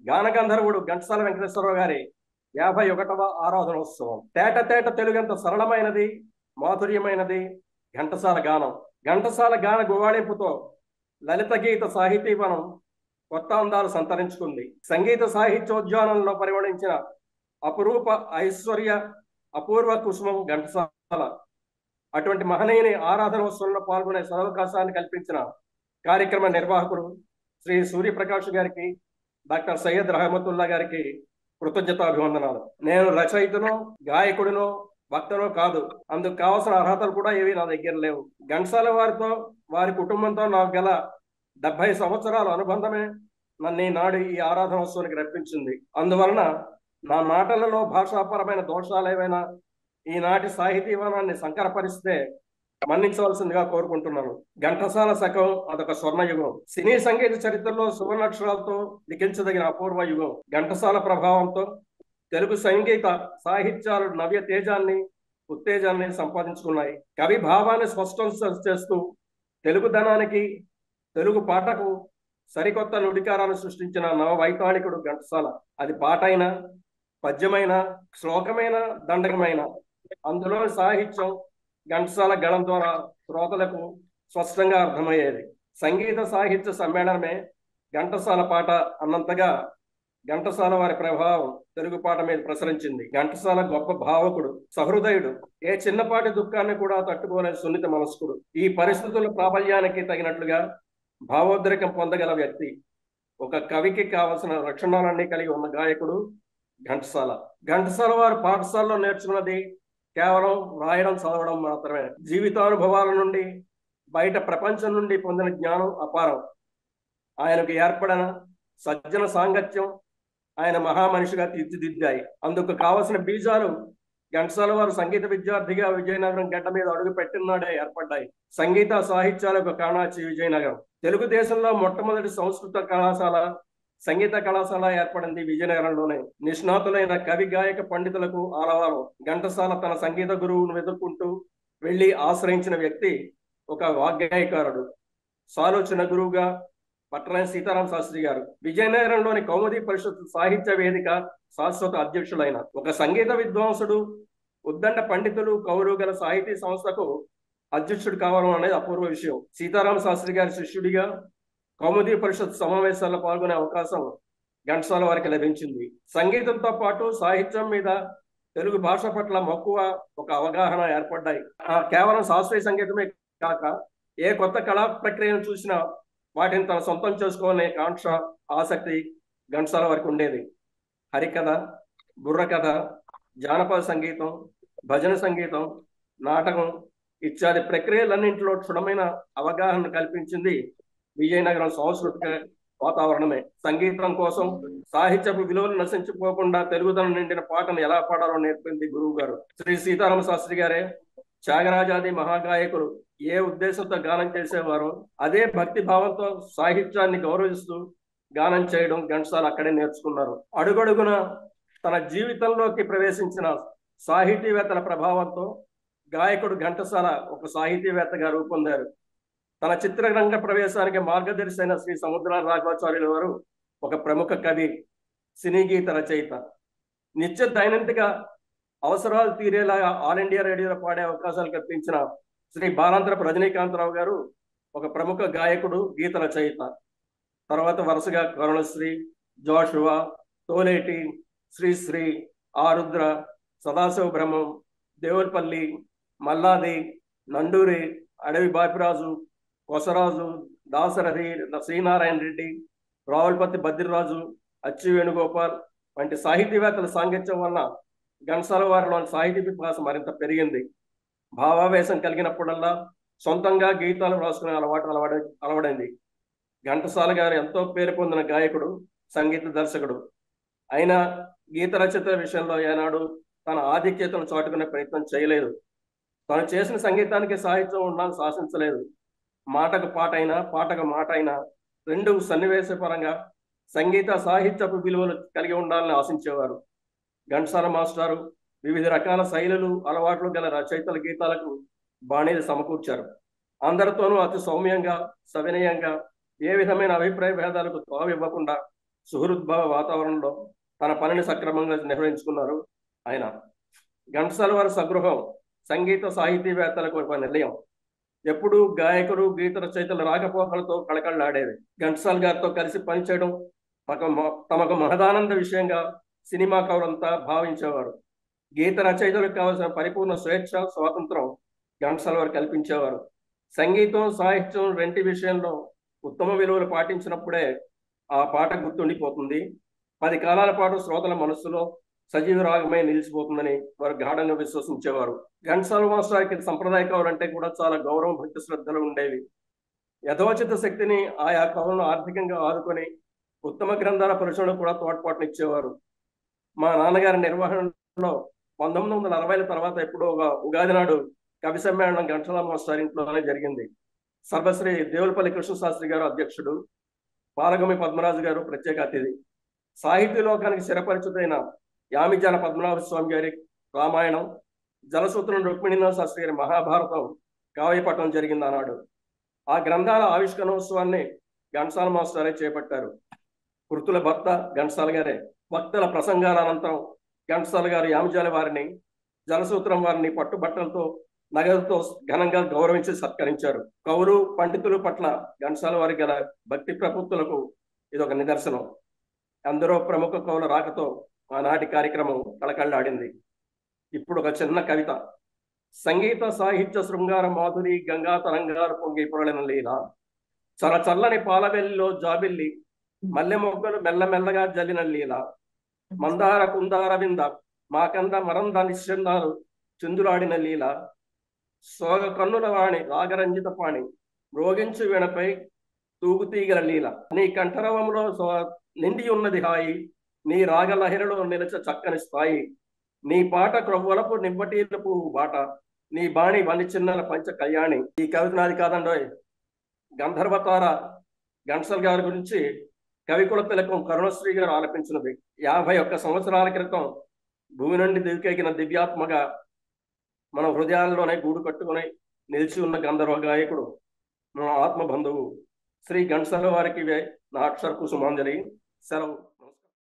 గాన గంధర్వుడు ఘంటసాల వెంకటేశ్వరరావు గారి 51వ ఆరాధనోత్సవం. తేట తేట తెలుగంత సరళమైనది, మాధుర్యమైనది ఘంటసాల గానం. ఘంటసాల గాన గువాళింపుతో లలిత గీత సాహితీవనం కొత్త అందాలు సంతరించుకుంది. సంగీత సాహిత్యోద్యానంలో పరిగణించిన అపురూప ఐశ్వర్య అపూర్వ కుసుమం ఘంటసాల. అటువంటి మహనీయుని ఆరాధనోత్సవంలో పాల్గొనే సదవకాశాన్ని కల్పించిన కార్యక్రమ నిర్వాహకుడు శ్రీ సూర్యప్రకాష్ గారికి, డాక్టర్ సయ్యద్ రహమతుల్లా గారికి కృతజ్ఞతాభివందనాలు. నేను రచయితనో, గాయకుడినో, వక్తనో కాదు. అందుకు కావాల్సిన అర్హతలు కూడా ఏవి నా దగ్గర లేవు. ఘంటసాల వారితో, వారి కుటుంబంతో నాకు గల 70 సంవత్సరాల అనుబంధమే నన్ను ఈనాడు ఈ ఆరాధనోత్సవానికి రప్పించింది. అందువలన నా మాటలలో భాషాపరమైన దోషాలు ఏవైనా ఈనాటి సాహితీవనాన్ని సంకరపరిస్తే మన్నించవలసిందిగా కోరుకుంటున్నాను. ఘంటసాల శకం అదొక స్వర్ణయుగం. సినీ సంగీత చరిత్రలో సువర్ణాక్షరాలతో లిఖించదగిన అపూర్వ యుగం. ఘంటసాల ప్రభావంతో తెలుగు సంగీత సాహిత్యాలు నవ్య తేజాన్ని, ఉత్తేజాన్ని సంపాదించుకున్నాయి. కవి భావాన్ని స్పష్టం చేస్తూ తెలుగుదనానికి, తెలుగు పాటకు సరికొత్త నుడికారాన్ని సృష్టించిన నవ వైతాళికుడు ఘంటసాల. అది పాటైనా, పద్యమైన, శ్లోకమైన, దండకమైన అందులోని సాహిత్యం ఘంటసాల గళం ద్వారా శ్రోతలకు స్పష్టంగా అర్థమయ్యేది. సంగీత సాహిత్య సమ్మేళనమే ఘంటసాల పాట అన్నంతగా ఘంటసాల వారి ప్రభావం తెలుగు పాట మీద ప్రసరించింది. ఘంటసాల గొప్ప భావకుడు, సహృదయుడు, ఏ చిన్నపాటి దుఃఖాన్ని కూడా తట్టుకోలేని సున్నిత మనస్కుడు. ఈ పరిస్థితుల ప్రాబల్యానికి తగినట్లుగా భావోద్రేకం పొందగల వ్యక్తి. ఒక కవికి కావలసిన లక్షణాలన్నీ కలిగి ఉన్న గాయకుడు ఘంటసాల. ఘంటసాల వారు పాఠశాలలో నేర్చుకున్నది కేవలం రాయడం, చదవడం మాత్రమే. జీవితానుభవాల నుండి, బయట ప్రపంచం నుండి పొందిన జ్ఞానం అపారం. ఆయనకు ఏర్పడిన సజ్జన సాంగత్యం ఆయన మహామనిషిగా తీర్చిదిద్దాయి. అందుకు కావలసిన బీజాలు ఘంటసాల వారు సంగీత విద్యార్థిగా విజయనగరం గడ్డ మీద అడుగు పెట్టినాడే ఏర్పడ్డాయి. సంగీత సాహిత్యాలకు కాణాచి విజయనగరం. తెలుగుదేశంలో మొట్టమొదటి సంస్కృత కళాశాల, సంగీత కళాశాల ఏర్పడింది విజయనగరంలోనే. నిష్ణాతులైన కవి, గాయక పండితులకు ఆలవాలం. ఘంటసాల తన సంగీత గురువును వెతుక్కుంటూ వెళ్లి ఆశ్రయించిన వ్యక్తి ఒక వాగ్గేయకారుడు. సాలోచన గురువుగా పట్టణ సీతారామ శాస్త్రి గారు. విజయనగరంలోని కౌముది పరిషత్ సాహిత్య వేదిక శాశ్వత అధ్యక్షులైన ఒక సంగీత విద్వాంసుడు, ఉద్దండ పండితులు, కౌరువు గల సాహితీ సంస్థకు అధ్యక్షుడు కావడం అనేది అపూర్వ విషయం. సీతారామ శాస్త్రి గారి శిష్యుడిగా కౌముది పరిషత్ సమావేశాల్లో పాల్గొనే అవకాశం ఘంటసాల వారికి లభించింది. సంగీతంతో పాటు సాహిత్యం మీద, తెలుగు భాష పట్ల మక్కువ, ఒక అవగాహన ఏర్పడ్డాయి. కేవలం శాస్త్రీయ సంగీతమే కాక ఏ కొత్త కళా ప్రక్రియను చూసినా వాటిని తన సొంతం చేసుకోవాలనే కాంక్ష, ఆసక్తి ఘంటసాల వారికి ఉండేది. హరికథ, బుర్రకథ, జానపద సంగీతం, భజన సంగీతం, నాటకం ఇత్యాది ప్రక్రియలన్నింటిలో క్షుణమైన అవగాహన కల్పించింది విజయనగరం సాంస్కృతిక వాతావరణమే. సంగీతం కోసం సాహిత్యపు విలువలు నశించిపోకుండా తెలుగుదనం నిండిన పాటను ఎలా పాడాలో నేర్పింది గురువు గారు. శ్రీ సీతారామ శాస్త్రి గారే త్యాగరాజాది మహాగాయకులు ఏ ఉద్దేశంతో గానం చేసేవారో అదే భక్తి భావంతో సాహిత్యాన్ని గౌరవిస్తూ గానం చేయడం ఘంటసాల అక్కడే నేర్చుకున్నారు. అడుగడుగున తన జీవితంలోకి ప్రవేశించిన సాహితీవేత్తల ప్రభావంతో గాయకుడు ఘంటసాల ఒక సాహితీవేత్తగా రూపొందారు. తన చిత్రరంగ ప్రవేశానికి మార్గదర్శి అయిన శ్రీ సముద్రాల రాఘవాచార్యుల వారు ఒక ప్రముఖ కవి, సినీ గీత రచయిత. నిత్య దైనందిక అవసరాలు తీరేలాగా ఆల్ ఇండియా రేడియోలో పాడే అవకాశాలు కల్పించిన శ్రీ బాలాంతరపు రజనీకాంతరావు గారు ఒక ప్రముఖ గాయకుడు, గీత రచయిత. తర్వాత వరుసగా కరుణశ్రీ, జోషువా, తోలేటి, శ్రీశ్రీ, ఆరుద్ర, సదాశివ బ్రహ్మం, దేవులపల్లి, మల్లాది, నండూరి, అడవి బాపిరాజు, కొసరాజు, దాసరథి, శ్రీనారాయణ రెడ్డి, రావులపత్తి బద్రిరాజు, అచ్చి వేణుగోపాల్ వంటి సాహితీవేత్తల సాంగత్యం వల్ల ఘంటసాల వారిలోని సాహితీ పిపాస మరింత పెరిగింది. భావావేశం కలిగినప్పుడల్లా సొంతంగా గీతాలు రాసుకునే అలవడింది. ఘంటసాల గారు ఎంతో పేరు పొందిన గాయకుడు, సంగీత దర్శకుడు. అయినా గీత రచయిత విషయంలో ఏనాడు తన ఆధిక్యతను చాటుకునే ప్రయత్నం చేయలేదు. తను చేసిన సంగీతానికి సాహిత్యం ఉండాలని శాసించలేదు. మాటకు పాట అయినా, పాటకు మాట అయినా రెండు సన్నివేశపరంగా సంగీత సాహిత్యపు విలువలు కలిగి ఉండాలని ఆశించేవారు. ఘంటసాల మాస్టారు వివిధ రకాల శైలులు, అలవాట్లు గల రచయితల గీతాలకు బాణీలు సమకూర్చారు. అందరితోనూ అతి సౌమ్యంగా, సవినయంగా, ఏ విధమైన అభిప్రాయ భేదాలకు తావివ్వకుండా సుహృద్భావ వాతావరణంలో తన పనిని సక్రమంగా నిర్వహించుకున్నారు ఆయన. ఘంటసాల వారి స్వగృహం సంగీత సాహితీవేత్తలకు ఒక నిలయం. ఎప్పుడూ గాయకులు, గీత రచయితల రాకపోకలతో కళకళలాడేది. ఘంటసాల గారితో కలిసి పనిచేయడం తమకు మహదానంద విషయంగా సినిమా కవులంతా భావించేవారు. గీత రచయితలకు కావాల్సిన పరిపూర్ణ స్వేచ్ఛ, స్వాతంత్రం ఘంటసాల వారు కల్పించేవారు. సంగీతం, సాహిత్యం రెంటి విషయంలో ఉత్తమ విలువలు పాటించినప్పుడే ఆ పాట గుర్తుండిపోతుంది, 10 కాలాల పాటు శ్రోతల మనస్సులో సజీవ రాగమై నిలిచిపోతుందని వారు గాఢంగా విశ్వసించేవారు. ఘంటసాల మాస్టర్కి సంప్రదాయ కవులంటే కూడా చాలా గౌరవం, భక్తి శ్రద్ధలు ఉండేవి. యథోచిత శక్తిని ఆయా కవులను ఆర్థికంగా ఆదుకొని ఉత్తమ గ్రంథాల పరిశోధన కూడా తోడ్పాటునిచ్చేవారు. మా నాన్నగారి నిర్వహణలో 1960ల తర్వాత ఎప్పుడో ఉగాది నాడు కవి సమ్మేళనం ఘంటసాల మాస్టర్ ఇంట్లోనే జరిగింది. సర్వశ్రీ దేవులపల్లి కృష్ణశాస్త్రి గారు అధ్యక్షుడు, పాలగమి పద్మరాజు గారు ప్రత్యేక అతిథి. సాహిత్య లోకానికి చిరపరిచితైన యామిజాల పద్మనాభ స్వామి గారి రామాయణం, జలసూత్రం రుక్మిణీనాథ శాస్త్రి గారి మహాభారతం కావ్యపట్టణం జరిగింది ఆనాడు. ఆ గ్రంథాల ఆవిష్కరణోత్సవాన్ని ఘంటసాల మాస్టరే చేపట్టారు. కృతుల భర్త ఘంటసాల గారే. వక్తల ప్రసంగాల అనంతరం ఘంటసాల గారు యామిజాల వారిని, జలసూత్రం వారిని పట్టుబట్టలతో, నగదుతో ఘనంగా గౌరవించి సత్కరించారు. కవులు, పండితుల పట్ల ఘంటసాల వారి గల భక్తి ప్రపత్తులకు ఇదొక నిదర్శనం. ఎందరో ప్రముఖ కవుల రాకతో ఆనాటి కార్యక్రమం కళకళలాడింది. ఇప్పుడు ఒక చిన్న కవిత. సంగీత సాహిత్య శృంగార మాధురి గంగా తరంగాలు పొంగి పొరలిన లీల, చల చల్లని పాలవెల్లిలో జాబిల్లి మల్లె మొగ్గలు మెల్లమెల్లగా జల్లిన లీల, మందార కుందార వింద మాకంద మరంద నిశ్చందాలు చిందులాడిన లీల, సోగ కన్నుల వాణి రాగరంజిత పాణి మ్రోగించు వీణపై తూగుతీగల లీల, నీ కంఠరవంలో నిండి ఉన్నది హాయి, నీ రాగలహిరలో నిలచ చక్కని స్థాయి, నీ పాట క్రొవ్వలపు నివ్వటీల పువ్వు బాట, నీ బాణి వని చిన్నల పంచ కళ్యాణి. ఈ కవిత నాది కాదండోయ్, గంధర్వతార ఘంటసాల గారి గురించి కవికుల తిలకం కరుణశ్రీ గారు ఆలపించినది. 51 సంవత్సరాల క్రితం భూమి నుండి దివికెగిన దివ్యాత్మగా మన హృదయాల్లోనే గూడు కట్టుకుని నిలిచి ఉన్న గంధర్వ గాయకుడు, మన ఆత్మ బంధువు శ్రీ ఘంటసాల వారికి నా అక్షర కుసుమాంజలి. సెలవు.